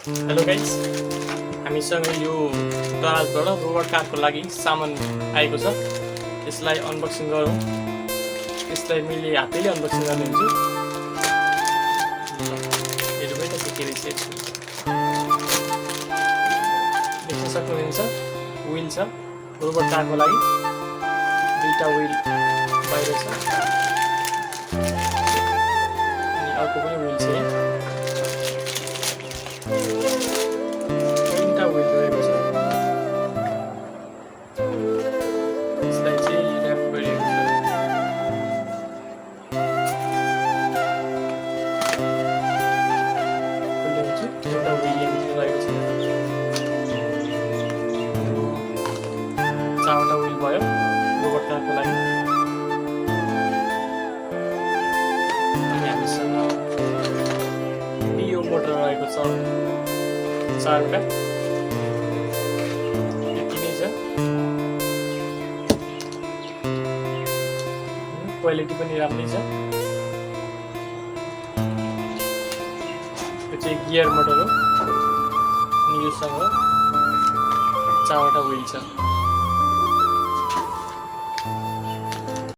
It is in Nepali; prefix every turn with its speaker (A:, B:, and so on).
A: हेलो गाइस, हामीसँग यो दराजबाट रोबोट कारको लागि सामान आएको छ। यसलाई अनबक्सिङ गरौँ। यसलाई मैले हातैले अनबक्सिङ गर्ने हुन्छु। हेर्नु त के रहेछ यसको। देख्न सक्नुहुन्छ व्हील छ रोबोट कारको लागि। दुईटा व्हील बाहिर छ अनि अर्को पनि व्हील छ यहाँ। तीनटा व्हील रहेको छ। यसलाई चाहिँ र्याप गरिएको छ। खोल्नुहुन्छ एउटा व्हील यहाँभित्र रहेको छ। चारवटा व्हील भयो रोबोट कारको लागि। अनि हामीसँग पिओ मोटर रहेको छ चारवटा। यति नै छ। क्वालिटी पनि राम्रै छ। यो चाहिँ गियर मोटर हो अनि योसँग चारवटा व्हील छ।